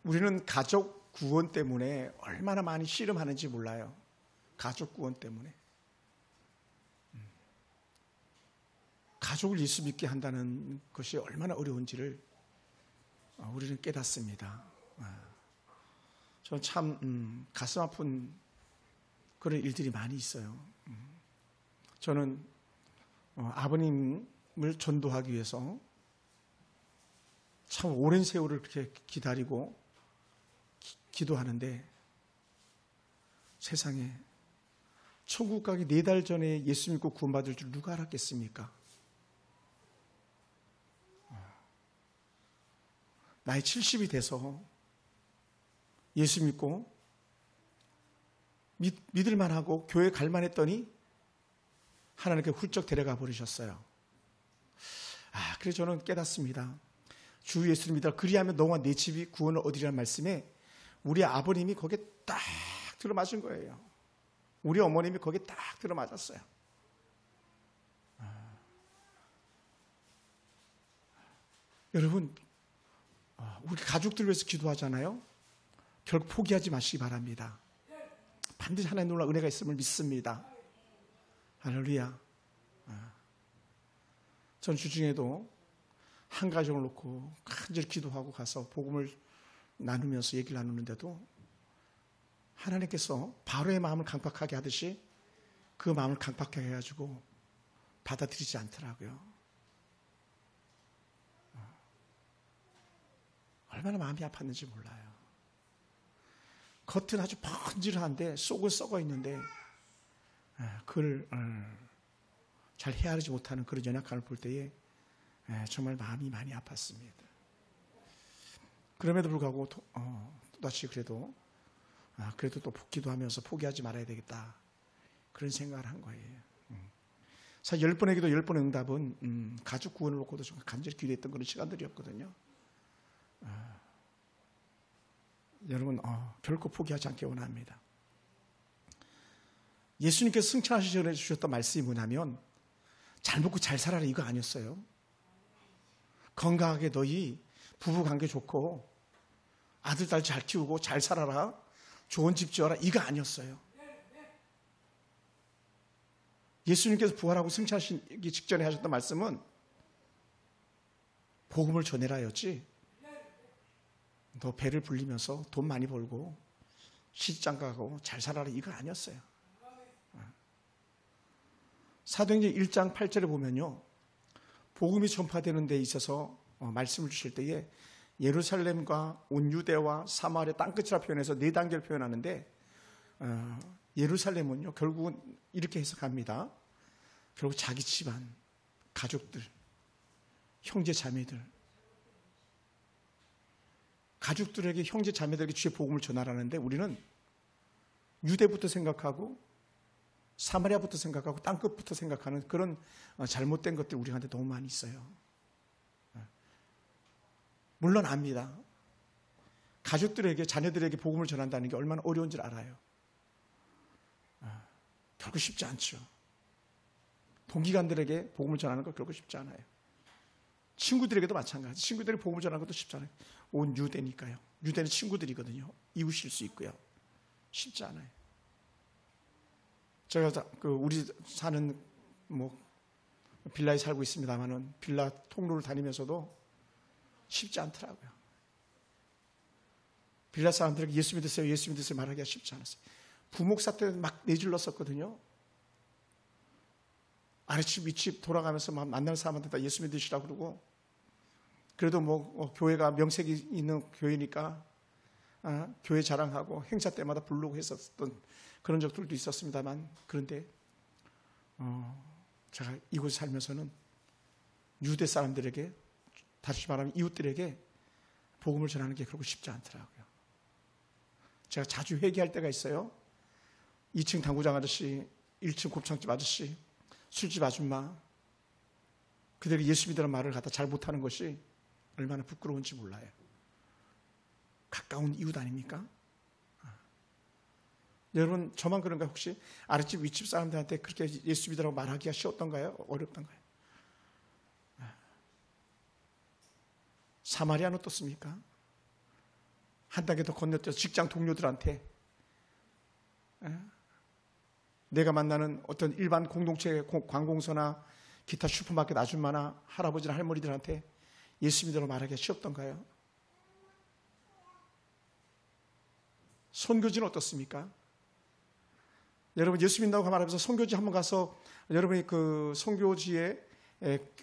우리는 가족 구원 때문에 얼마나 많이 씨름하는지 몰라요. 가족 구원 때문에. 가족을 예수 믿게 한다는 것이 얼마나 어려운지를 우리는 깨닫습니다. 저는 참 가슴 아픈 그런 일들이 많이 있어요. 저는 아버님을 전도하기 위해서 참 오랜 세월을 그렇게 기다리고 기도하는데 세상에 천국 가기 4달 전에 예수 믿고 구원받을 줄 누가 알았겠습니까? 나이 70이 돼서 예수 믿고 믿을만 하고 교회 갈만 했더니 하나님께 훌쩍 데려가 버리셨어요. 그래서 저는 깨닫습니다. 주 예수를 믿어 그리하면 너와 내 집이 구원을 얻으리라는 말씀에 우리 아버님이 거기에 딱 들어맞은 거예요. 우리 어머님이 거기에 딱 들어맞았어요. 여러분, 우리 가족들 위해서 기도하잖아요. 결국 포기하지 마시기 바랍니다. 반드시 하나님의 놀라운 은혜가 있음을 믿습니다. 할렐루야. 전 주중에도 한 가정을 놓고 간절히 기도하고 가서 복음을 나누면서 얘기를 나누는데도 하나님께서 바로의 마음을 강팍하게 하듯이 그 마음을 강팍하게 해가지고 받아들이지 않더라고요. 얼마나 마음이 아팠는지 몰라요. 겉은 아주 번질한데 속은 썩어 있는데 그걸 잘 헤아리지 못하는 그런 연약함을 볼 때에 정말 마음이 많이 아팠습니다. 그럼에도 불구하고 또다시 그래도 또 기도하면서 포기하지 말아야 되겠다 그런 생각을 한 거예요. 사실 10번의 기도 10번의 응답은 가족 구원을 놓고도 좀 간절히 기도했던 그런 시간들이었거든요. 여러분 결코 포기하지 않기 원합니다. 예수님께서 승천하시기 전에 주셨던 말씀이 뭐냐면 잘 먹고 잘 살아라 이거 아니었어요. 건강하게 너희 부부관계 좋고 아들 딸 잘 키우고 잘 살아라 좋은 집 지어라 이거 아니었어요. 예수님께서 부활하고 승천하시기 직전에 하셨던 말씀은 복음을 전해라였지 너 배를 불리면서 돈 많이 벌고 시집장 가고 잘 살아라 이거 아니었어요. 사도행전 1장 8절에 보면요. 복음이 전파되는 데 있어서 말씀을 주실 때에 예루살렘과 온 유대와 사마리아 땅끝이라 표현해서 4단계를 표현하는데 예루살렘은요. 결국은 이렇게 해석합니다. 결국 자기 집안, 가족들, 형제 자매들 가족들에게 형제 자매들에게 주의 복음을 전하라는데 우리는 유대부터 생각하고 사마리아부터 생각하고 땅끝부터 생각하는 그런 잘못된 것들이 우리한테 너무 많이 있어요. 물론 압니다. 가족들에게 자녀들에게 복음을 전한다는 게 얼마나 어려운지 알아요. 결코 쉽지 않죠. 동기간들에게 복음을 전하는 거 결코 쉽지 않아요. 친구들에게도 마찬가지. 친구들에게 복음을 전하는 것도 쉽지 않아요. 온 유대니까요. 유대는 친구들이거든요. 이웃일 수 있고요. 쉽지 않아요. 제가 우리 사는 빌라에 살고 있습니다만은 빌라 통로를 다니면서도 쉽지 않더라고요. 빌라 사람들에게 예수 믿으세요, 예수 믿으세요 말하기가 쉽지 않았어요. 부목사 때 막 내질렀었거든요. 아래집 윗집 돌아가면서 막 만나는 사람한테 다 예수 믿으시라고 그러고 그래도 교회가 명색이 있는 교회니까 교회 자랑하고 행사 때마다 부르고 했었던 그런 적들도 있었습니다만 그런데 제가 이곳에 살면서는 유대 사람들에게 다시 말하면 이웃들에게 복음을 전하는 게 그렇게 쉽지 않더라고요. 제가 자주 회개할 때가 있어요. 2층 당구장 아저씨, 1층 곱창집 아저씨, 술집 아줌마 그들이 예수 믿으라는 말을 갖다 잘 못하는 것이 얼마나 부끄러운지 몰라요. 가까운 이웃 아닙니까? 여러분 저만 그런가 혹시 아랫집 윗집 사람들한테 그렇게 예수 믿으라고 말하기가 쉬웠던가요? 어렵던가요? 사마리아는 어떻습니까? 한 단계 더 건너뛰어서 직장 동료들한테, 내가 만나는 어떤 일반 공동체 관공서나 기타 슈퍼마켓 아줌마나 할아버지나 할머니들한테 예수 믿으러 말하기가 쉬웠던가요? 선교지는 어떻습니까? 여러분 예수 믿는다고 말하면서 선교지 한번 가서 여러분이 그 선교지에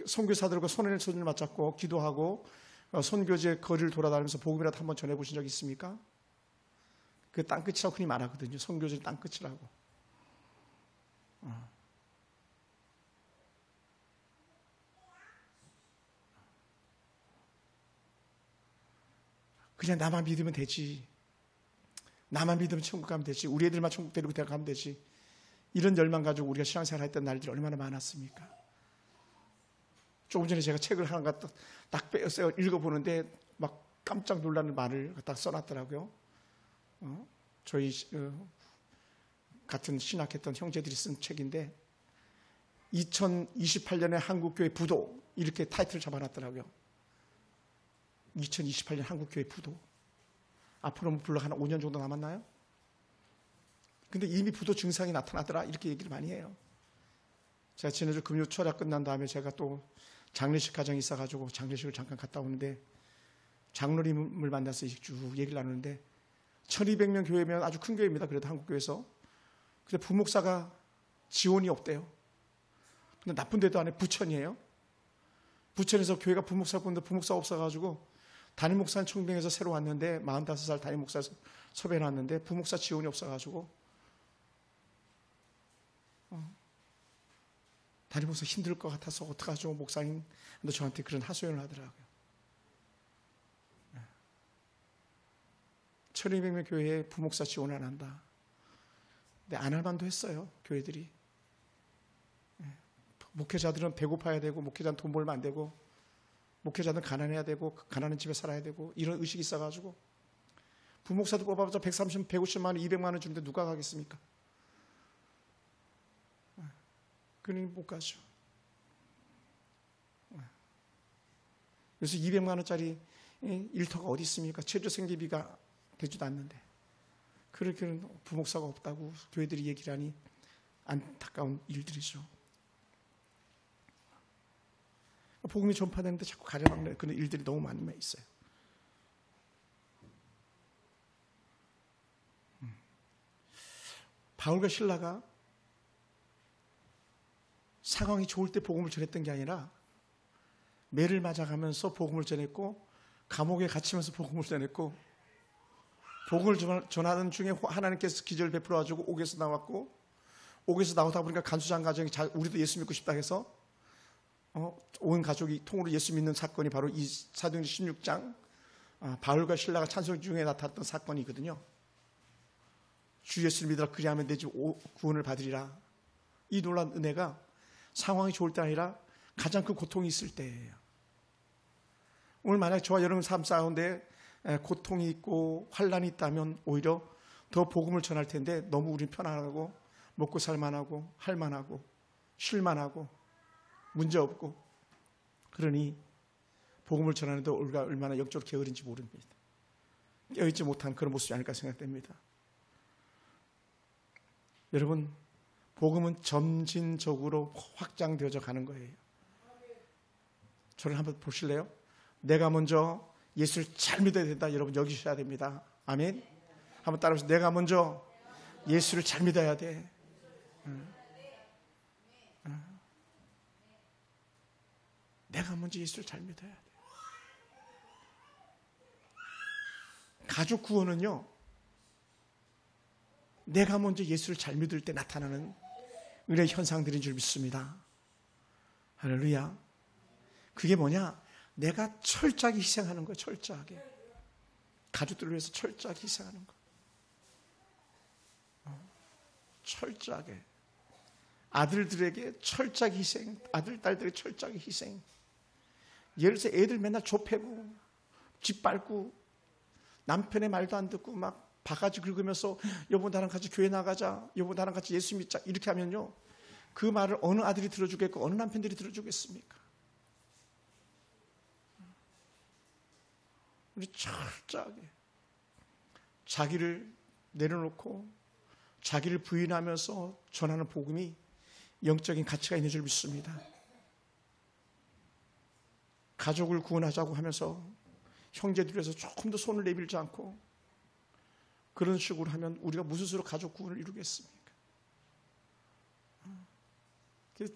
선교사들과 손을 맞잡고 기도하고 선교지의 거리를 돌아다니면서 복음이라도 한번 전해보신 적 있습니까? 그 땅끝이라고 흔히 말하거든요. 선교지는 땅끝이라고. 그냥 나만 믿으면 되지. 나만 믿으면 천국 가면 되지. 우리 애들만 천국 데리고 가면 되지. 이런 열망 가지고 우리가 신앙생활 했던 날들이 얼마나 많았습니까? 조금 전에 제가 책을 하나 갖다 딱 빼서 읽어보는데 막 깜짝 놀라는 말을 갖다 써놨더라고요. 저희 같은 신학했던 형제들이 쓴 책인데 2028년의 한국교회 부도 이렇게 타이틀을 잡아놨더라고요. 2028년 한국교회 부도. 앞으로 불과 한 5년 정도 남았나요? 근데 이미 부도 증상이 나타나더라 이렇게 얘기를 많이 해요. 제가 지난주 금요 초라 끝난 다음에 제가 또 장례식 가정이 있어가지고 장례식을 잠깐 갔다 오는데 장로님을 만나서 쭉 얘기를 나누는데 1200명 교회면 아주 큰 교회입니다. 그래도 한국교회에서. 근데 부목사가 지원이 없대요. 근데 나쁜 데도 안에 부천이에요. 부천에서 교회가 부목사가 없는데 부목사가 없어가지고 담임 목사는 청빙에서 새로 왔는데 45살 담임 목사에서 섭외해놨는데 부목사 지원이 없어가지고 담임 목사 힘들 것 같아서 어떡하죠 목사님. 근데 저한테 그런 하소연을 하더라고요. 1200명 교회에 부목사 지원 안 한다. 근데 안 할 만도 했어요. 교회들이. 목회자들은 배고파야 되고 목회자는 돈 벌면 안 되고 목회자는 가난해야 되고 가난한 집에 살아야 되고 이런 의식이 있어가지고 부목사도 뽑아봤자 130, 150만 원, 200만 원 주는데 누가 가겠습니까? 그러니 못 가죠. 그래서 200만 원짜리 일터가 어디 있습니까? 최저 생계비가 되지도 않는데 그렇게는 부목사가 없다고 교회들이 얘기를 하니 안타까운 일들이죠. 복음이 전파되는데 자꾸 가려먹는 그런 일들이 너무 많이 있어요. 바울과 실라가 상황이 좋을 때 복음을 전했던 게 아니라 매를 맞아가면서 복음을 전했고 감옥에 갇히면서 복음을 전했고 복음을 전하는 중에 하나님께서 기적을 베풀어가지고 옥에서 나왔고 옥에서 나오다 보니까 간수장 가정이 우리도 예수 믿고 싶다 해서 온 가족이 통으로 예수 믿는 사건이 바로 이 사도행전 16장 바울과 실라가 찬송 중에 나타났던 사건이거든요. 주 예수를 믿으라 그리하면 내 집 구원을 받으리라. 이 놀라운 은혜가 상황이 좋을 때 아니라 가장 큰 고통이 있을 때예요. 오늘 만약 저와 여러분 삶 가운데 고통이 있고 환란이 있다면 오히려 더 복음을 전할 텐데 너무 우리는 편안하고 먹고 살만하고 할만하고 쉴만하고 문제없고 그러니 복음을 전하는데 우리가 얼마나 영적으로 게으른지 모릅니다. 깨어있지 못한 그런 모습이 아닐까 생각됩니다. 여러분 복음은 점진적으로 확장되어져 가는 거예요. 저를 한번 보실래요? 내가 먼저 예수를 잘 믿어야 된다. 여러분 여기 있어야 됩니다. 아멘. 한번 따라해보세요. 내가 먼저 예수를 잘 믿어야 돼. 내가 먼저 예수를 잘 믿어야 돼. 가족 구원은요, 내가 먼저 예수를 잘 믿을 때 나타나는 은혜의 현상들인 줄 믿습니다. 할렐루야. 그게 뭐냐? 내가 철저하게 희생하는 거예요. 철저하게. 가족들을 위해서 철저하게 희생하는 거. 철저하게. 아들들에게 철저하게 희생. 아들, 딸들에게 철저하게 희생. 예를 들어서 애들 맨날 좁혀고 집 밟고 남편의 말도 안 듣고 막 바가지 긁으면서 여보 나랑 같이 교회 나가자. 여보 나랑 같이 예수 믿자. 이렇게 하면요. 그 말을 어느 아들이 들어주겠고 어느 남편들이 들어주겠습니까? 우리 철저하게 자기를 내려놓고 자기를 부인하면서 전하는 복음이 영적인 가치가 있는 줄 믿습니다. 가족을 구원하자고 하면서 형제들에서 조금 더 손을 내밀지 않고 그런 식으로 하면 우리가 무슨 수로 가족 구원을 이루겠습니까?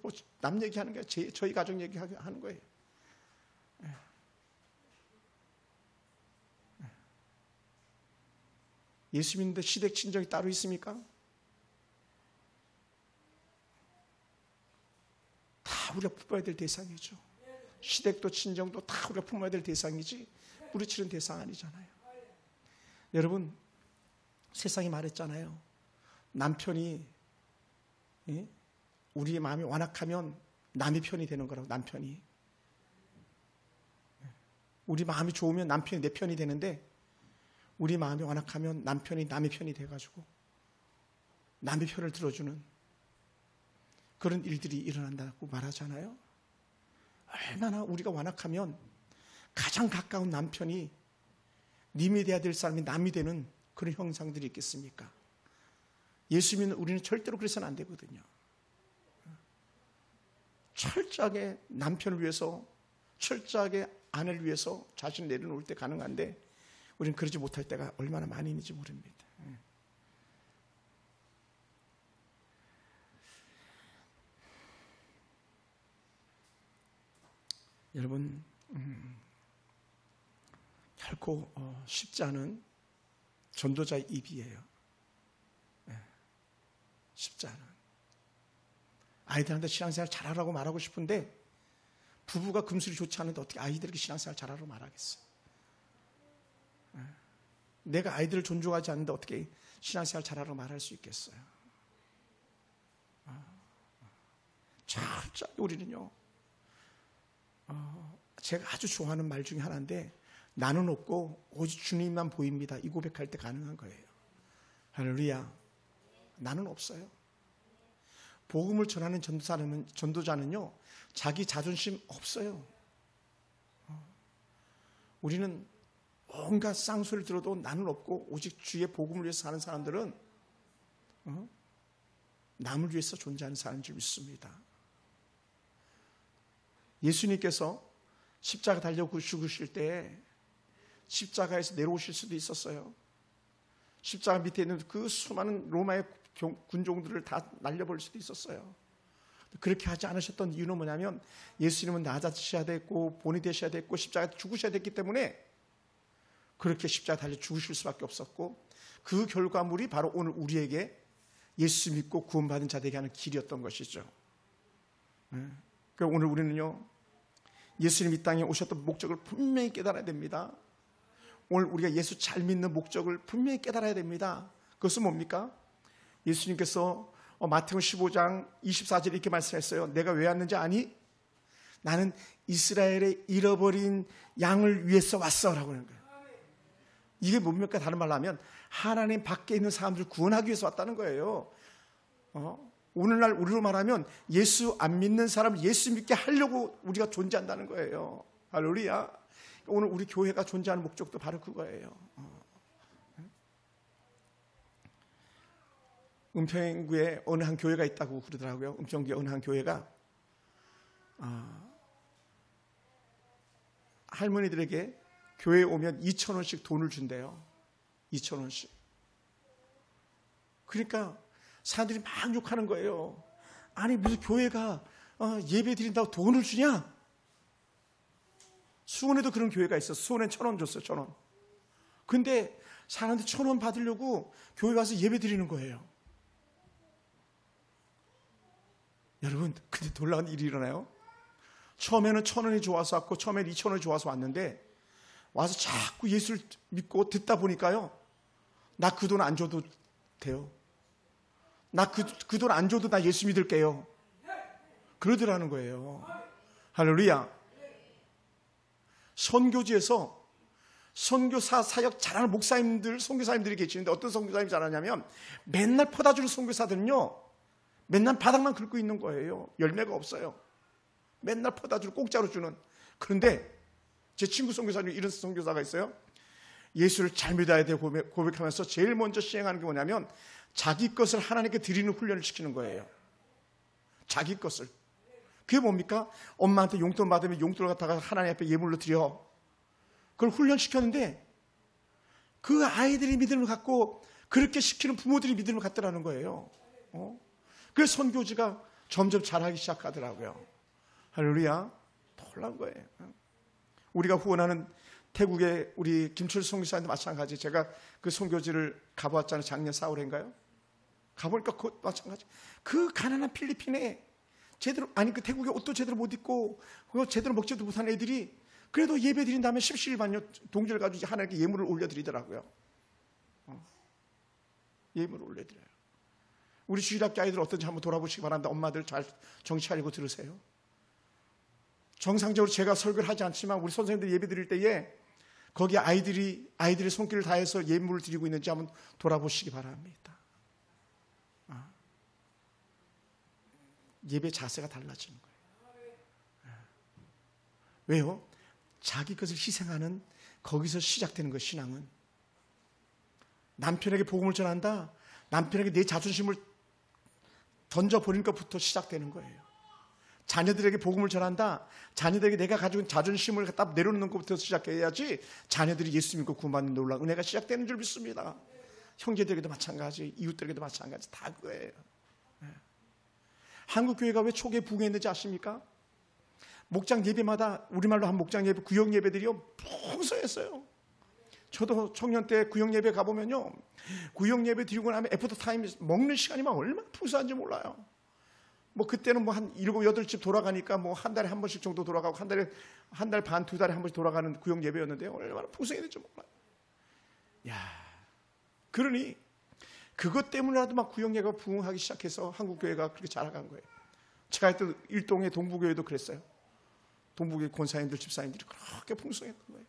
뭐 남 얘기하는 게 저희 가족 얘기하는 거예요. 예수 믿는데 시댁 친정이 따로 있습니까? 다 우리가 품어야 될 대상이죠. 시댁도 친정도 다 우리가 품어야 될 대상이지 뿌리치는 대상 아니잖아요. 여러분, 세상이 말했잖아요. 남편이 우리의 마음이 완악하면 남의 편이 되는 거라고. 남편이 우리 마음이 좋으면 남편이 내 편이 되는데 우리 마음이 완악하면 남편이 남의 편이 돼가지고 남의 편을 들어주는 그런 일들이 일어난다고 말하잖아요. 얼마나 우리가 완악하면 가장 가까운 남편이 님이 돼야 될 사람이 남이 되는 그런 형상들이 있겠습니까? 예수 믿는 우리는 절대로 그래서는 안 되거든요. 철저하게 남편을 위해서, 철저하게 아내를 위해서 자신을 내려놓을 때 가능한데 우리는 그러지 못할 때가 얼마나 많이 있는지 모릅니다. 여러분, 결코 쉽지 않은 전도자의 입이에요. 쉽지 않은. 아이들한테 신앙생활 잘하라고 말하고 싶은데 부부가 금술이 좋지 않은데 어떻게 아이들에게 신앙생활 잘하라고 말하겠어요? 내가 아이들을 존중하지 않는데 어떻게 신앙생활 잘하라고 말할 수 있겠어요? 철저히 우리는요, 제가 아주 좋아하는 말 중에 하나인데 나는 없고 오직 주님만 보입니다. 이 고백할 때 가능한 거예요. 할렐루야. 나는 없어요. 복음을 전하는 전도자는요, 자기 자존심 없어요. 우리는 온갖 쌍소리를 들어도 나는 없고 오직 주의 복음을 위해서 사는 사람들은 남을 위해서 존재하는 사람인 줄 믿습니다. 예수님께서 십자가 달려 죽으실 때 십자가에서 내려오실 수도 있었어요. 십자가 밑에 있는 그 수많은 로마의 군종들을 다 날려버릴 수도 있었어요. 그렇게 하지 않으셨던 이유는 뭐냐면 예수님은 낮아지셔야 됐고 본이 되셔야 됐고 십자가에 죽으셔야 됐기 때문에 그렇게 십자가 달려 죽으실 수밖에 없었고 그 결과물이 바로 오늘 우리에게 예수 믿고 구원받은 자들에게 하는 길이었던 것이죠. 그러니까 오늘 우리는요, 예수님 이 땅에 오셨던 목적을 분명히 깨달아야 됩니다. 오늘 우리가 예수 잘 믿는 목적을 분명히 깨달아야 됩니다. 그것은 뭡니까? 예수님께서 마태복음 15장 24절에 이렇게 말씀했어요. 내가 왜 왔는지 아니? 나는 이스라엘의 잃어버린 양을 위해서 왔어라고 하는 거예요. 이게 뭡니까? 다른 말로 하면 하나님 밖에 있는 사람들을 구원하기 위해서 왔다는 거예요. 오늘날 우리로 말하면 예수 안 믿는 사람을 예수 믿게 하려고 우리가 존재한다는 거예요. 할렐루야. 오늘 우리 교회가 존재하는 목적도 바로 그거예요. 은평구에 어느 한 교회가 있다고 그러더라고요. 은평구에 어느 한 교회가 할머니들에게 교회에 오면 2,000원씩 돈을 준대요. 2,000원씩. 그러니까 사람들이 막 욕하는 거예요. 아니 무슨 교회가 예배 드린다고 돈을 주냐? 수원에도 그런 교회가 있었어. 수원엔 1,000원 줬어요. 1,000원. 근데 사람들 1,000원 받으려고 교회 가서 예배 드리는 거예요. 여러분, 근데 놀라운 일이 일어나요. 처음에는 1,000원이 좋아서 왔고 처음에는 2,000원이 좋아서 왔는데 와서 자꾸 예수를 믿고 듣다 보니까요, 나 그 돈 안 줘도 돼요. 나 그 돈 안 줘도 나 예수 믿을게요. 그러더라는 거예요. 할렐루야. 선교지에서 선교사 사역 잘하는 목사님들, 선교사님들이 계시는데 어떤 선교사님이 잘하냐면 맨날 퍼다주는 선교사들은요, 맨날 바닥만 긁고 있는 거예요. 열매가 없어요. 맨날 퍼다주고 공짜로 주는. 그런데 제 친구 선교사님 이런 선교사가 있어요. 예수를 잘 믿어야 돼 고백하면서 제일 먼저 시행하는 게 뭐냐면 자기 것을 하나님께 드리는 훈련을 시키는 거예요. 자기 것을. 그게 뭡니까? 엄마한테 용돈 받으면 용돈을 갖다가 하나님 앞에 예물로 드려. 그걸 훈련시켰는데 그 아이들이 믿음을 갖고 그렇게 시키는 부모들이 믿음을 갖더라는 거예요. 그래서 선교지가 점점 잘하기 시작하더라고요. 할렐루야. 놀라운 거예요. 우리가 후원하는 태국의 우리 김철수 선교사님도 마찬가지. 제가 그 선교지를 가보았잖아요. 작년 4월인가요? 가보니까 그 마찬가지. 그 가난한 필리핀에 제대로 그 태국에 옷도 제대로 못 입고 그거 제대로 먹지도 못한 애들이 그래도 예배 드린 다음에 십시일반요 동지를 가지고 하나님께 예물을 올려드리더라고요. 예물을 올려드려요. 우리 주일학교 아이들 어떤지 한번 돌아보시기 바랍니다. 엄마들 잘 정신 차리고 들으세요. 정상적으로 제가 설교를 하지 않지만 우리 선생님들 예배 드릴 때에 거기 아이들의 손길을 다해서 예물을 드리고 있는지 한번 돌아보시기 바랍니다. 예배 자세가 달라지는 거예요. 왜요? 자기 것을 희생하는 거기서 시작되는 거예요. 신앙은. 남편에게 복음을 전한다. 남편에게 내 자존심을 던져버리는 것부터 시작되는 거예요. 자녀들에게 복음을 전한다. 자녀들에게 내가 가지고 있는 자존심을 갖다 내려놓는 것부터 시작해야지 자녀들이 예수 믿고 구원받는 놀라운 은혜가 시작되는 줄 믿습니다. 형제들에게도 마찬가지, 이웃들에게도 마찬가지, 다 그거예요. 한국 교회가 왜 초기에 부흥했는지 아십니까? 목장 예배마다 우리말로 한 목장 예배, 구역 예배들이요 풍성했어요. 저도 청년 때 구역 예배 가보면요, 구역 예배 드리고 나면 애프터 타임 먹는 시간이 막 얼마나 풍성한지 몰라요. 뭐 그때는 뭐 한 7, 8집 돌아가니까 뭐 한 달에 한 번씩 정도 돌아가고 한 달 반, 2달에 한 번씩 돌아가는 구역 예배였는데 얼마나 풍성했는지 몰라요. 야, 그러니 그것 때문에라도 막 구역 예배가 부흥하기 시작해서 한국 교회가 그렇게 자라간 거예요. 제가 했던 일동의 동부교회도 그랬어요. 동부교회 권사님들, 집사님들이 그렇게 풍성했던 거예요.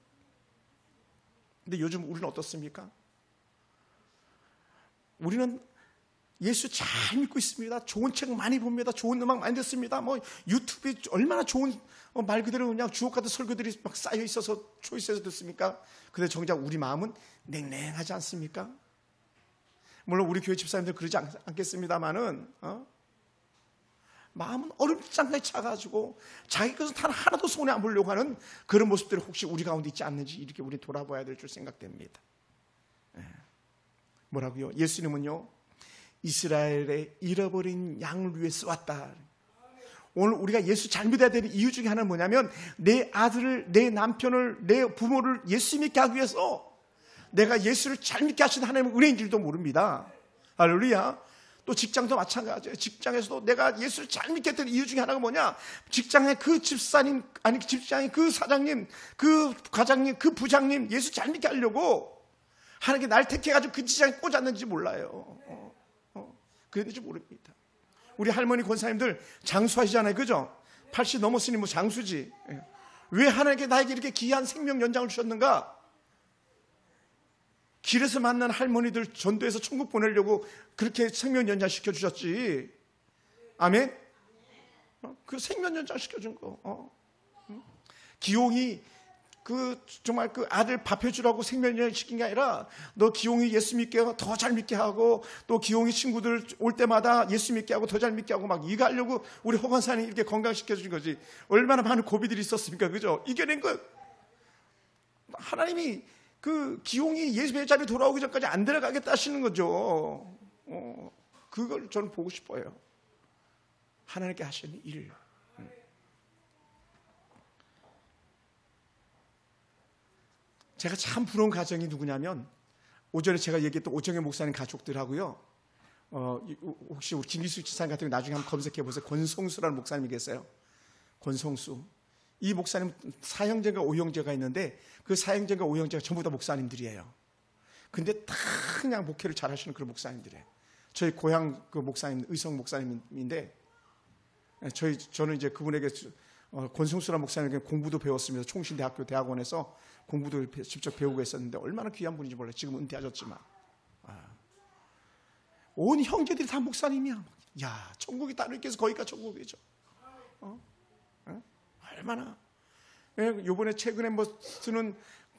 근데 요즘 우리는 어떻습니까? 우리는 예수 잘 믿고 있습니다. 좋은 책 많이 봅니다. 좋은 음악 많이 듣습니다. 뭐 유튜브에 얼마나 좋은 말 그대로 그냥 주옥 같은 설교들이 막 쌓여 있어서 초이스해서 듣습니까? 근데 정작 우리 마음은 냉랭하지 않습니까? 물론 우리 교회 집사님들 그러지 않겠습니다만은 마음은 얼음장에 차가지고 자기 것은 단 하나도 손에 안 보려고 하는 그런 모습들이 혹시 우리 가운데 있지 않는지 이렇게 우리 돌아봐야 될 줄 생각됩니다. 뭐라고요? 예수님은요, 이스라엘의 잃어버린 양을 위해서 왔다. 오늘 우리가 예수 잘 믿어야 되는 이유 중에 하나는 뭐냐면 내 아들을, 내 남편을, 내 부모를 예수 믿게 하기 위해서 내가 예수를 잘 믿게 하시는 하나님은 은혜인 줄도 모릅니다. 할렐루야. 또 직장도 마찬가지예요. 직장에서도 내가 예수를 잘 믿게 했던 이유 중에 하나가 뭐냐? 직장의 그 집사님, 아니 직장의 그 사장님, 그 과장님, 그 부장님 예수 잘 믿게 하려고 하나님께 날 택해가지고 그 직장에 꽂았는지 몰라요. 그랬는지 모릅니다. 우리 할머니 권사님들 장수하시잖아요. 그죠? 80 넘었으니 뭐 장수지. 왜 하나님께 나에게 이렇게 귀한 생명 연장을 주셨는가? 길에서 만난 할머니들 전도해서 천국 보내려고 그렇게 생명 연장 시켜주셨지. 아멘? 그 생명 연장 시켜준 거. 기용이 정말 그 아들 밥 해주라고 생명 연장 시킨 게 아니라 너 기용이 예수 믿게 하고 더 잘 믿게 하고 또 기용이 친구들 올 때마다 예수 믿게 하고 더 잘 믿게 하고 막 이거 하려고 우리 허관사님 이렇게 건강시켜준 거지. 얼마나 많은 고비들이 있었습니까? 그죠? 이겨낸 거. 하나님이 그 기용이 예수의 자리에 돌아오기 전까지 안 들어가겠다 하시는 거죠. 그걸 저는 보고 싶어요. 하나님께 하시는 일. 제가 참 부러운 가정이 누구냐면 오전에 제가 얘기했던 오정현 목사님 가족들하고요. 혹시 우리 김기수 지사님 같은 거 나중에 한번 검색해 보세요. 권성수라는 목사님이 계세요. 권성수. 이 목사님 사형제가 5형제가 있는데 그 4형제가 5형제가 전부 다 목사님들이에요. 근데 다 그냥 목회를 잘 하시는 그런 목사님들이에요. 저희 고향 그 목사님, 의성 목사님인데 저는 이제 그분에게 권성수라는 목사님에게 공부도 배웠습니다. 총신대학교 대학원에서 공부도 직접 배우고 있었는데 얼마나 귀한 분인지 몰라요. 지금 은퇴하셨지만. 온 형제들이 다 목사님이야. 야, 천국이 따르게 해서 거기가 천국이죠. 얼마나. 요번에 최근에 뭐 쓰는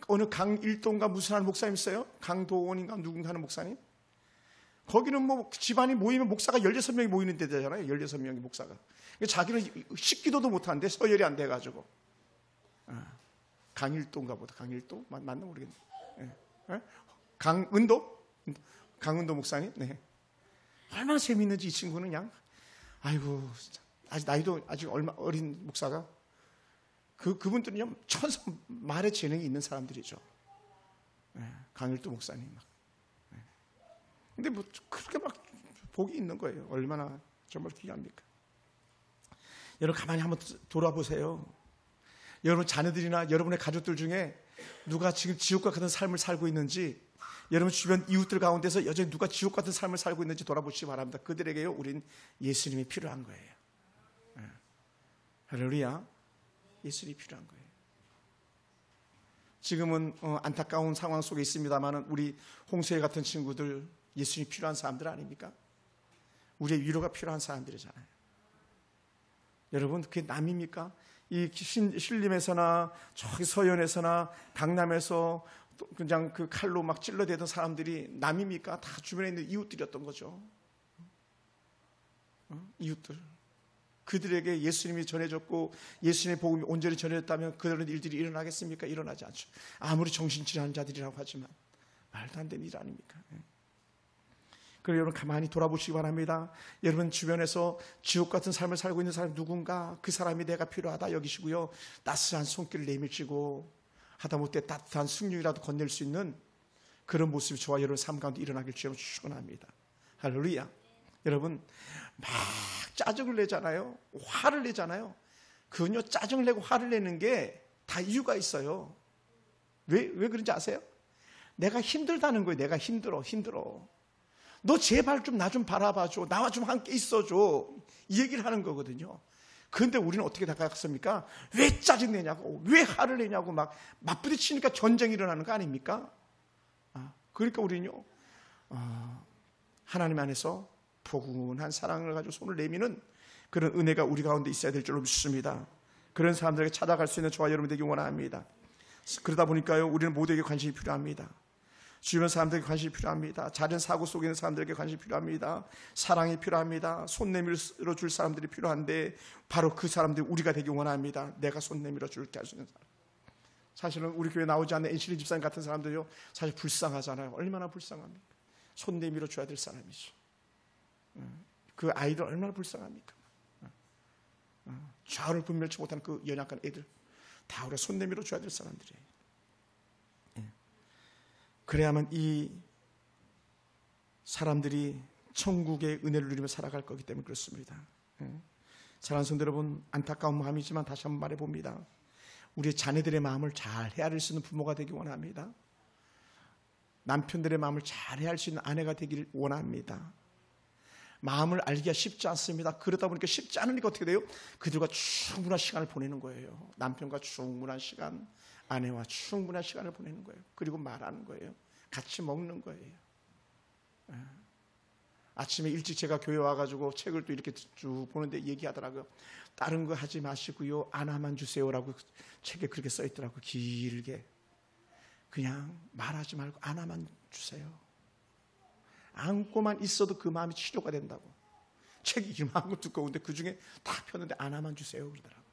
어느 강일동가 무슨 하는 목사님 있어요? 강도원인가 누군가 하는 목사님? 거기는 뭐 집안이 모이면 목사가 16명이 모이는 데잖아요. 16명이 목사가. 자기는 식기도도 못하는데 서열이 안 돼가지고. 강일도인가 보다. 강일도? 맞나 모르겠네. 네. 강은도? 강은도 목사님? 네. 얼마나 재밌는지 이 친구는 그냥, 아이고, 진짜. 아직 나이도 아직 얼마 어린 목사가. 그분들은요, 천사 말의 재능이 있는 사람들이죠. 네. 강일도 목사님. 네. 근데 뭐, 그렇게 막 복이 있는 거예요. 얼마나 정말 귀합니까? 여러분, 가만히 한번 돌아보세요. 여러분 자녀들이나 여러분의 가족들 중에 누가 지금 지옥과 같은 삶을 살고 있는지, 여러분 주변 이웃들 가운데서 여전히 누가 지옥 같은 삶을 살고 있는지 돌아보시기 바랍니다. 그들에게요, 우린 예수님이 필요한 거예요. 네. 할렐루야. 예수님이 필요한 거예요. 지금은 안타까운 상황 속에 있습니다만 우리 홍수혜 같은 친구들 예수님이 필요한 사람들 아닙니까? 우리의 위로가 필요한 사람들이잖아요. 여러분, 그게 남입니까? 이 신림에서나 저기 서현에서나 강남에서 그냥 그 칼로 막 찔러대던 사람들이 남입니까? 다 주변에 있는 이웃들이었던 거죠. 이웃들. 그들에게 예수님이 전해졌고 예수님의 복음이 온전히 전해졌다면 그런 일들이 일어나겠습니까? 일어나지 않죠. 아무리 정신질환 자들이라고 하지만 말도 안 되는 일 아닙니까? 그리고 여러분 가만히 돌아보시기 바랍니다. 여러분 주변에서 지옥 같은 삶을 살고 있는 사람이 누군가, 그 사람이 내가 필요하다 여기시고요, 따스한 손길을 내밀치고 하다못해 따뜻한 숭늉이라도 건넬 수 있는 그런 모습이 저와 여러분 삶 가운데 일어나길 주여 축원합니다. 할렐루야. 여러분 막 짜증을 내잖아요. 화를 내잖아요. 그건요, 짜증을 내고 화를 내는 게 다 이유가 있어요. 왜 그런지 아세요? 내가 힘들다는 거예요. 내가 힘들어. 너 제발 좀 나 좀 바라봐줘. 나와 좀 함께 있어줘. 이 얘기를 하는 거거든요. 그런데 우리는 어떻게 다가갔습니까? 왜 짜증내냐고, 왜 화를 내냐고 막 맞부딪히니까 전쟁이 일어나는 거 아닙니까? 그러니까 우리는요, 하나님 안에서 포근한 사랑을 가지고 손을 내미는 그런 은혜가 우리 가운데 있어야 될 줄로 믿습니다. 그런 사람들에게 찾아갈 수 있는 저와 여러분 되기 원합니다. 그러다 보니까요, 우리는 모두에게 관심이 필요합니다. 주변 사람들에게 관심이 필요합니다. 잦은 사고 속에 있는 사람들에게 관심이 필요합니다. 사랑이 필요합니다. 손 내밀어 줄 사람들이 필요한데 바로 그 사람들이 우리가 되기 원합니다. 내가 손 내밀어 줄게 할 수 있는 사람. 사실은 우리 교회 나오지 않는 엔실리 집사님 같은 사람들요, 사실 불쌍하잖아요. 얼마나 불쌍합니까? 손 내밀어 줘야 될 사람이죠. 그 아이들 얼마나 불쌍합니까? 좌우를 분별치 못하는 그 연약한 애들 다 우리가 손 내밀어 줘야 될 사람들이에요. 그래야만 이 사람들이 천국의 은혜를 누리며 살아갈 거기 때문에 그렇습니다. 사랑하는 성도 여러분, 안타까운 마음이지만 다시 한번 말해봅니다. 우리의 자녀들의 마음을 잘 헤아릴 수 있는 부모가 되기 원합니다. 남편들의 마음을 잘 헤아릴 수 있는 아내가 되기를 원합니다. 마음을 알기가 쉽지 않습니다. 그러다 보니까 쉽지 않으니까 어떻게 돼요? 그들과 충분한 시간을 보내는 거예요. 남편과 충분한 시간, 아내와 충분한 시간을 보내는 거예요. 그리고 말하는 거예요. 같이 먹는 거예요. 아침에 일찍 제가 교회 와가지고 책을 또 이렇게 쭉 보는데 얘기하더라고요. 다른 거 하지 마시고요, 하나만 주세요라고 책에 그렇게 써 있더라고요. 길게. 그냥 말하지 말고 하나만 주세요. 안고만 있어도 그 마음이 치료가 된다고. 책이 이만큼 두꺼운데 그 중에 다 폈는데 하나만 주세요 그러더라고요.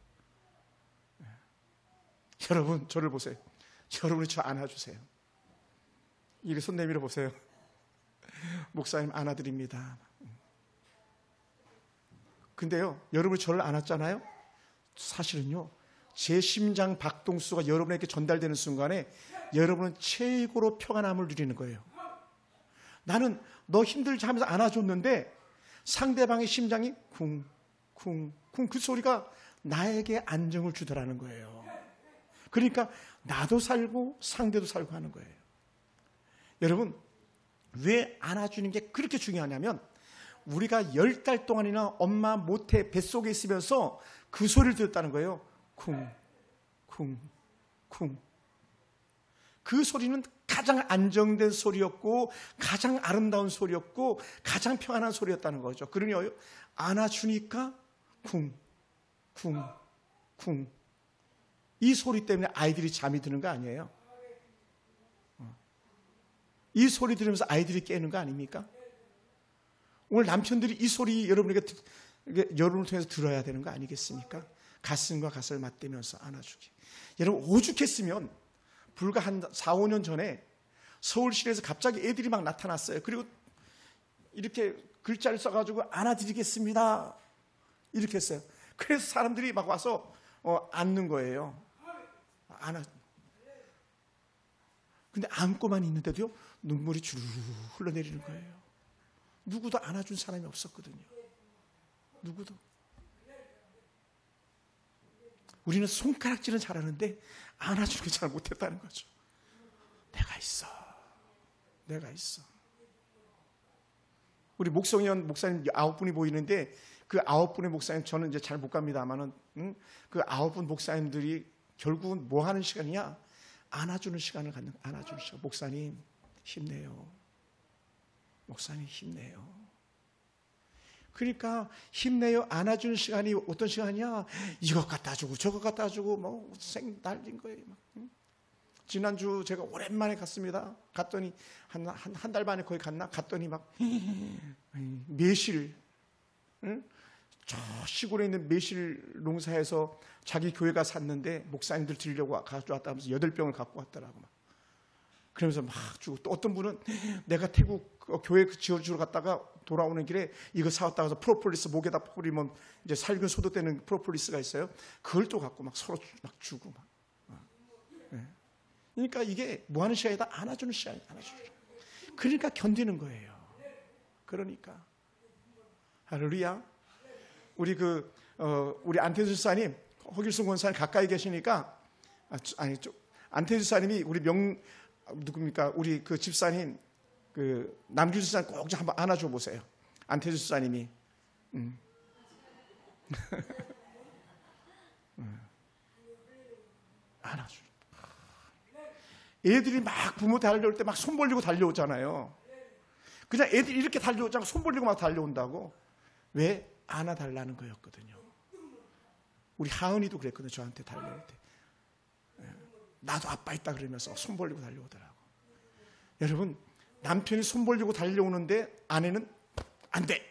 여러분 저를 보세요. 여러분이 저 안아주세요. 이렇게 손 내밀어 보세요. 목사님 안아드립니다. 근데요, 여러분이 저를 안았잖아요. 사실은요, 제 심장 박동수가 여러분에게 전달되는 순간에 여러분은 최고로 평안함을 누리는 거예요. 나는 너 힘들지 하면서 안아줬는데 상대방의 심장이 쿵쿵쿵 그 소리가 나에게 안정을 주더라는 거예요. 그러니까 나도 살고 상대도 살고 하는 거예요. 여러분, 왜 안아주는 게 그렇게 중요하냐면 우리가 10달 동안이나 엄마 모태 뱃속에 있으면서 그 소리를 들었다는 거예요. 쿵쿵쿵. 그 소리는 가장 안정된 소리였고 가장 아름다운 소리였고 가장 평안한 소리였다는 거죠. 그러니 안아주니까 쿵쿵쿵. 이 소리 때문에 아이들이 잠이 드는 거 아니에요. 이 소리 들으면서 아이들이 깨는 거 아닙니까? 오늘 남편들이 이 소리 여러분을 통해서 들어야 되는 거 아니겠습니까? 가슴과 가슴을 맞대면서 안아주기. 여러분 오죽했으면 불과 한 4, 5년 전에 서울시내에서 갑자기 애들이 막 나타났어요. 그리고 이렇게 글자를 써가지고 안아드리겠습니다. 이렇게 했어요. 그래서 사람들이 막 와서 안는 거예요. 근데 안고만 있는데도요, 눈물이 주르르 흘러내리는 거예요. 누구도 안아준 사람이 없었거든요. 누구도. 우리는 손가락질은 잘하는데 안아주는 게 잘 못했다는 거죠. 내가 있어. 내가 있어. 우리 목성현 목사님 9분이 보이는데 그 9분의 목사님, 저는 이제 잘 못 갑니다만은 그 9분 목사님들이 결국은 뭐 하는 시간이야? 안아주는 시간을 갖는, 안아주는 시간. 목사님 힘내요. 목사님 힘내요. 그러니까 힘내요, 안아주는 시간이 어떤 시간이야? 이것 갖다 주고 저것 갖다 주고 뭐 생 날린 거예요. 지난주 제가 오랜만에 갔습니다. 갔더니 한 달 만에 거의 갔나? 갔더니 막 매실, 저 시골에 있는 매실 농사에서 자기 교회가 샀는데 목사님들 드리려고 가져왔다 하면서 8병을 갖고 왔더라고. 막. 그러면서 막 주고, 또 어떤 분은 내가 태국 교회 지어주러 갔다가 돌아오는 길에 이거 사왔다가 해서 프로폴리스 목에다 뿌리면 이제 살균 소독되는 프로폴리스가 있어요. 그걸 또 갖고 막 서로 막 주고 막. 네. 그러니까 이게 뭐 하는 시간이다? 안아주는 시간이야. 안아주는 시간. 그러니까 견디는 거예요. 그러니까. 할렐루야. 우리 우리 안태주 집사님, 허길순 권사님 가까이 계시니까, 안태주 집사님이 우리 누굽니까? 우리 그 집사님, 남규 집사님 꼭 좀 한번 안아줘 보세요. 안태주 집사님이. 안아줘. 애들이 막 부모 달려올 때 막 손 벌리고 달려오잖아요. 그냥 애들이 이렇게 달려오지 않고 손 벌리고 막 달려온다고. 왜? 안아달라는 거였거든요. 우리 하은이도 그랬거든요. 저한테 달려올 때. 나도 아빠 있다 그러면서 손 벌리고 달려오더라고. 여러분, 남편이 손 벌리고 달려오는데 아내는 안 돼.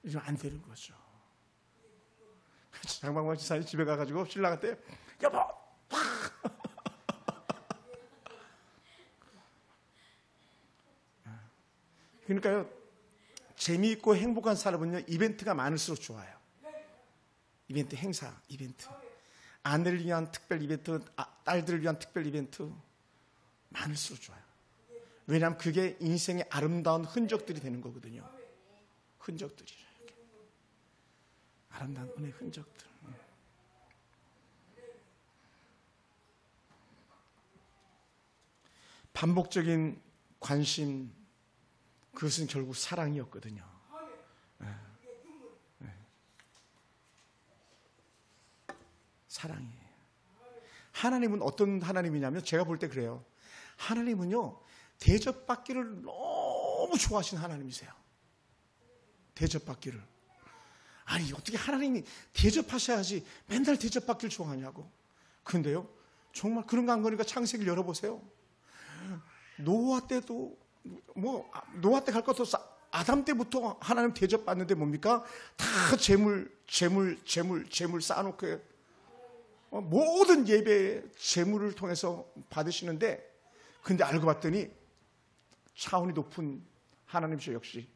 이러면 안 되는 거죠. 장방광 지사님 집에 가가지고 신랑한테 여보 그러니까요, 재미있고 행복한 사람은요, 이벤트가 많을수록 좋아요. 이벤트, 행사, 이벤트, 아내를 위한 특별 이벤트, 딸들을 위한 특별 이벤트 많을수록 좋아요. 왜냐하면 그게 인생의 아름다운 흔적들이 되는 거거든요. 흔적들이 이렇게. 아름다운 은혜의 흔적들. 반복적인 관심, 그것은 결국 사랑이었거든요. 사랑이에요. 하나님은 어떤 하나님이냐면, 제가 볼 때 그래요. 하나님은요, 대접받기를 너무 좋아하시는 하나님이세요. 대접받기를. 아니, 어떻게 하나님이 대접하셔야지 맨날 대접받기를 좋아하냐고. 그런데요, 정말 그런가 안 그러니까 창세기를 열어보세요. 노아 때도, 노아 때 갈 것도 아담 때부터 하나님 대접받는데 뭡니까? 다 재물 쌓아놓고 모든 예배 재물을 통해서 받으시는데, 근데 알고 봤더니 차원이 높은 하나님이죠. 역시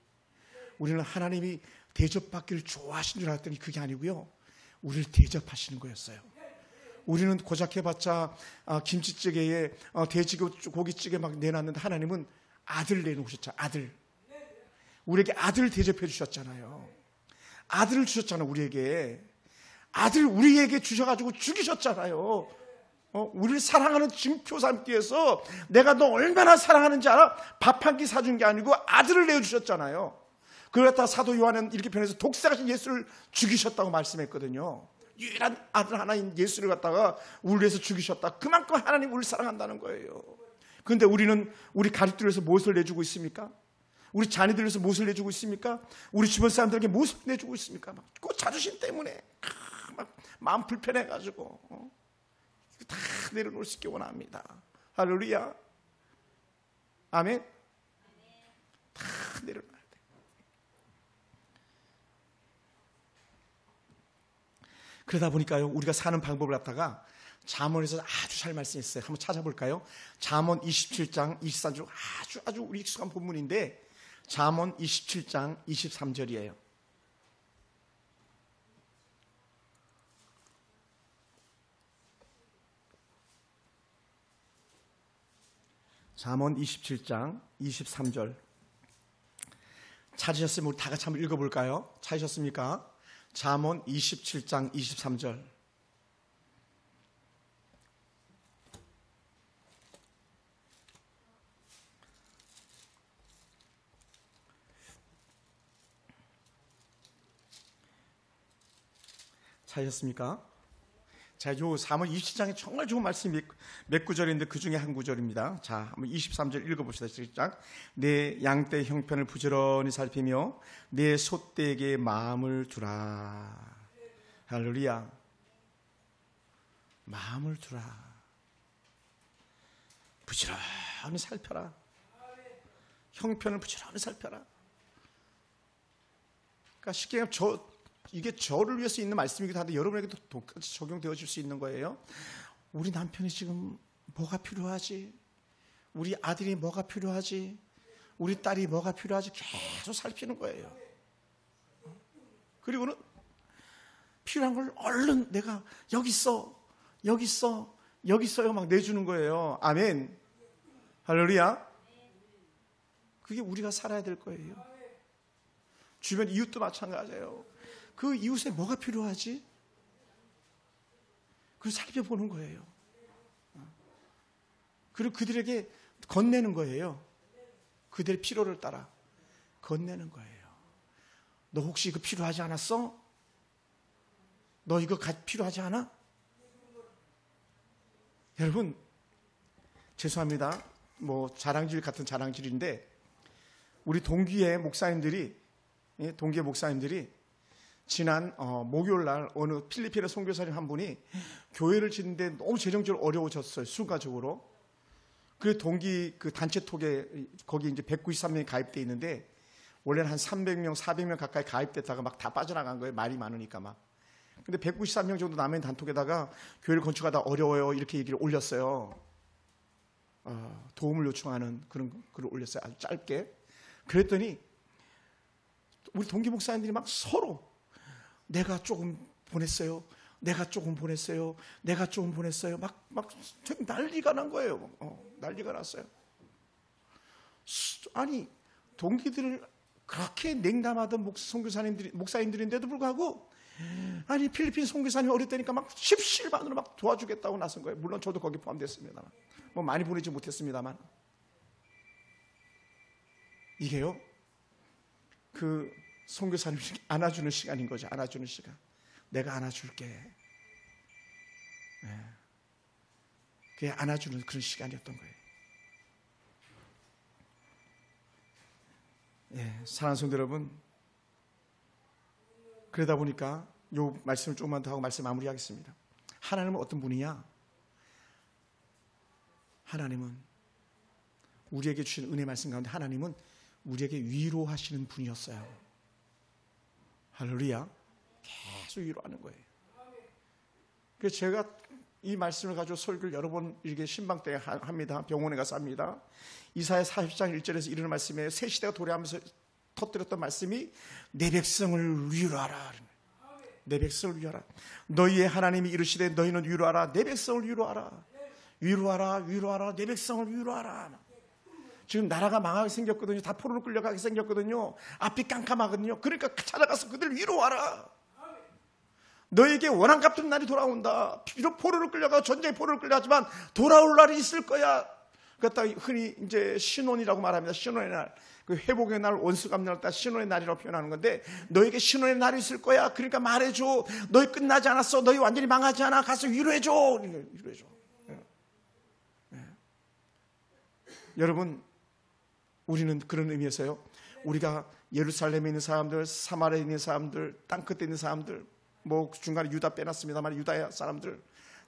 우리는 하나님이 대접받기를 좋아하시는 줄 알았더니 그게 아니고요, 우리를 대접하시는 거였어요. 우리는 고작 해봤자 김치찌개에 돼지고기찌개 막 내놨는데, 하나님은 아들 내놓으셨잖아요. 아들. 우리에게 아들을 대접해 주셨잖아요. 아들을 주셨잖아요. 우리에게 아들 우리에게 주셔가지고 죽이셨잖아요. 우리를 사랑하는 증표 삼기 위해서 내가 너 얼마나 사랑하는지 알아? 밥 한 끼 사준 게 아니고 아들을 내어주셨잖아요. 그걸 갖다 사도 요한은 이렇게 변해서 독사하신 예수를 죽이셨다고 말씀했거든요. 유일한 아들 하나인 예수를 갖다가 우리를 위해서 죽이셨다. 그만큼 하나님 우리를 사랑한다는 거예요. 그런데 우리는 우리 가족들 위해서 무엇을 내주고 있습니까? 우리 자녀들 위해서 무엇을 내주고 있습니까? 우리 주변 사람들에게 무엇을 내주고 있습니까? 그 자존심 때문에 막 마음 불편해가지고 다 내려놓을 수 있게 원합니다. 할렐루야. 아멘. 다 내려놔야 돼. 그러다 보니까요, 우리가 사는 방법을 갖다가 잠언에서 아주 잘 말씀했어요. 한번 찾아볼까요? 잠언 27장 23절, 아주 우리 익숙한 본문인데 잠언 27장 23절이에요. 잠언 27장 23절 찾으셨으면 우리 다 같이 한번 읽어볼까요? 찾으셨습니까? 잠언 27장 23절. 찾으셨습니까? 자, 요 잠언 27장에 정말 좋은 말씀이 몇 구절인데 그 중에 한 구절입니다. 자, 한번 23절 읽어봅시다. 시작. 내 양떼 형편을 부지런히 살피며 내 소떼에게 마음을 두라. 할렐루야. 마음을 두라. 부지런히 살펴라. 형편을 부지런히 살펴라. 그러니까 쉽게 얘기하면 이게 저를 위해서 있는 말씀이기도 한데 여러분에게도 똑같이 적용되어질 수 있는 거예요. 우리 남편이 지금 뭐가 필요하지? 우리 아들이 뭐가 필요하지? 우리 딸이 뭐가 필요하지? 계속 살피는 거예요. 그리고는 필요한 걸 얼른 내가 여기 있어요 막 내주는 거예요. 아멘. 할렐루야. 그게 우리가 살아야 될 거예요. 주변 이웃도 마찬가지예요. 그 이웃에 뭐가 필요하지? 그걸 살펴보는 거예요. 그리고 그들에게 건네는 거예요. 그들의 필요를 따라 건네는 거예요. 너 혹시 이거 필요하지 않았어? 너 이거 필요하지 않아? 여러분, 죄송합니다. 뭐 자랑질 같은 자랑질인데 우리 동기의 목사님들이 지난 목요일 날 어느 필리핀의 선교사님 한 분이 교회를 짓는데 너무 재정적으로 어려워졌어요. 순간적으로. 그 동기 그 단체 톡에 거기 이제 193명이 가입돼 있는데 원래는 한 300명, 400명 가까이 가입됐다가 막 다 빠져나간 거예요. 말이 많으니까 막. 근데 193명 정도 남은 단톡에다가 교회를 건축하다 어려워요. 이렇게 얘기를 올렸어요. 도움을 요청하는 그런 글을 올렸어요. 아주 짧게. 그랬더니 우리 동기 목사님들이 막 서로 내가 조금 보냈어요. 막 난리가 난 거예요. 난리가 났어요. 아니, 동기들을 그렇게 냉담하던 목사님들인데도 불구하고 아니 필리핀 선교사님이 어렸다니까 막 십실반으로 막 도와주겠다고 나선 거예요. 물론 저도 거기 포함됐습니다만 뭐 많이 보내지 못했습니다만 이게요 그 선교사님이 안아주는 시간인 거죠. 안아주는 시간. 내가 안아줄게. 네. 그게 안아주는 그런 시간이었던 거예요. 네, 사랑하는 성도 여러분, 그러다 보니까 요 말씀을 조금만 더 하고 말씀 마무리하겠습니다. 하나님은 어떤 분이냐? 하나님은 우리에게 주신 은혜 말씀 가운데 하나님은 우리에게 위로하시는 분이었어요. 할렐루야. 계속 위로하는 거예요. 그래서 제가 이 말씀을 가지고 설교를 여러 번 이렇게 신방 때 합니다. 병원에 가서 합니다. 이사야 40장 1절에서 이르는 말씀에 새 시대가 도래하면서 터뜨렸던 말씀이 내 백성을 위로하라. 내 백성을 위로하라. 너희의 하나님이 이르시되 너희는 위로하라. 내 백성을 위로하라. 위로하라. 내 백성을 위로하라. 지금 나라가 망하게 생겼거든요. 다 포로로 끌려가게 생겼거든요. 앞이 깜깜하거든요. 그러니까 찾아가서 그들 위로하라. 너에게 원한 갚는 날이 돌아온다. 비록 포로로 끌려가 전쟁에 포로로 끌려가지만 돌아올 날이 있을 거야. 그렇다 흔히 이제 신혼이라고 말합니다. 신혼의 날, 그 회복의 날, 원수 갚는 날, 신혼의 날이라고 표현하는 건데 너에게 신혼의 날이 있을 거야. 그러니까 말해줘. 너희 끝나지 않았어. 너희 완전히 망하지 않아. 가서 위로해줘. 위로해줘. 네. 여러분, 우리는 그런 의미에서요. 우리가 예루살렘에 있는 사람들, 사마리아에 있는 사람들, 땅끝에 있는 사람들, 뭐 중간에 유다 빼놨습니다만 유다 사람들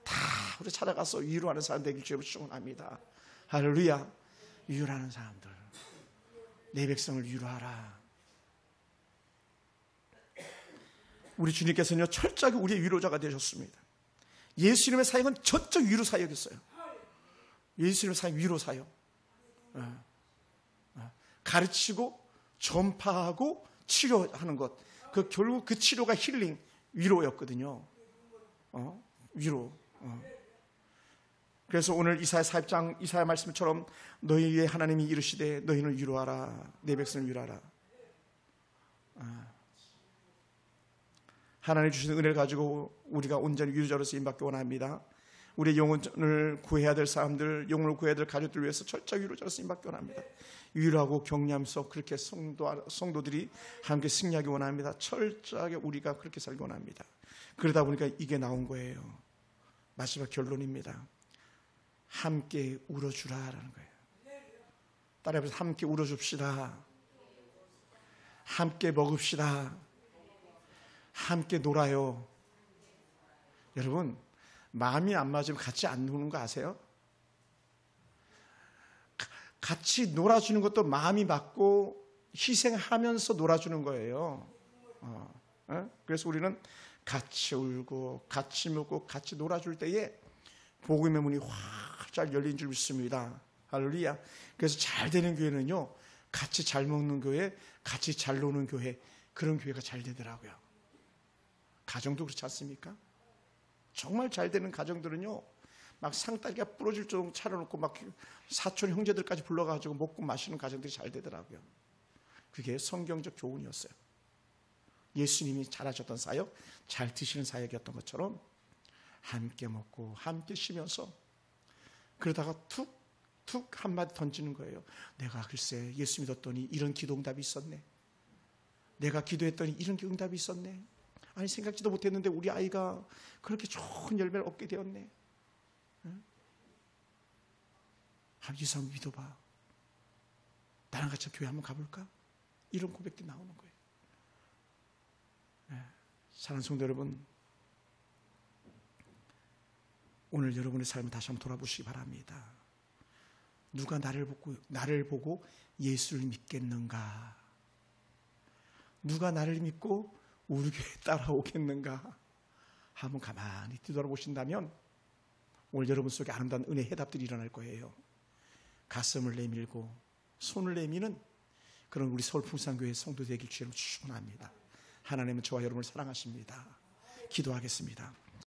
다 우리 찾아가서 위로하는 사람 되길 주님으로 축원합니다. 할렐루야. 위로하는 사람들, 내 백성을 위로하라. 우리 주님께서는요 철저하게 우리의 위로자가 되셨습니다. 예수님의 사역은 전적 위로 사역이었어요. 예수님의 사역 위로 사역. 가르치고 전파하고 치료하는 것. 결국 그 치료가 힐링, 위로였거든요. 위로. 그래서 오늘 이사야 4장 이사야 말씀처럼 너희의 하나님이 이르시되 너희는 위로하라. 내 백성을 위로하라. 하나님 주시는 은혜를 가지고 우리가 온전히 위로자로 쓰임받기 원합니다. 우리의 영혼을 구해야 될 사람들, 영혼을 구해야 될 가족들을 위해서 철저히 위로자로 쓰임받기 원합니다. 위로하고 격려하면서 그렇게 성도들이 함께 승리하기 원합니다. 철저하게 우리가 그렇게 살기 원합니다. 그러다 보니까 이게 나온 거예요. 마지막 결론입니다. 함께 울어주라라는 거예요. 따라해서 함께 울어줍시다. 함께 먹읍시다. 함께 놀아요. 여러분, 마음이 안 맞으면 같이 안 노는 거 아세요? 같이 놀아주는 것도 마음이 맞고 희생하면서 놀아주는 거예요. 그래서 우리는 같이 울고 같이 먹고 같이 놀아줄 때에 복음의 문이 활짝 열린 줄 믿습니다. 할렐루야. 그래서 잘 되는 교회는요, 같이 잘 먹는 교회, 같이 잘 노는 교회, 그런 교회가 잘 되더라고요. 가정도 그렇지 않습니까? 정말 잘 되는 가정들은요, 막 상다리가 부러질 정도로 차려놓고 막 사촌 형제들까지 불러가지고 먹고 마시는 가정들이 잘 되더라고요. 그게 성경적 교훈이었어요. 예수님이 잘하셨던 사역, 잘 드시는 사역이었던 것처럼 함께 먹고 함께 쉬면서 그러다가 툭 한마디 던지는 거예요. 내가 글쎄 예수 믿었더니 이런 기도 응답이 있었네. 내가 기도했더니 이런 응답이 있었네. 아니 생각지도 못했는데 우리 아이가 그렇게 좋은 열매를 얻게 되었네. 이 사람 믿어봐. 나랑 같이 교회 한번 가볼까? 이런 고백들이 나오는 거예요. 사랑하는 성도 여러분, 오늘 여러분의 삶을 다시 한번 돌아보시기 바랍니다. 누가 나를 보고 예수를 믿겠는가? 누가 나를 믿고 우리 교회에 따라오겠는가? 한번 가만히 뒤돌아보신다면 오늘 여러분 속에 아름다운 은혜 해답들이 일어날 거예요. 가슴을 내밀고 손을 내미는 그런 우리 서울 풍산교회 성도 되길 주님으로 축원합니다. 하나님은 저와 여러분을 사랑하십니다. 기도하겠습니다.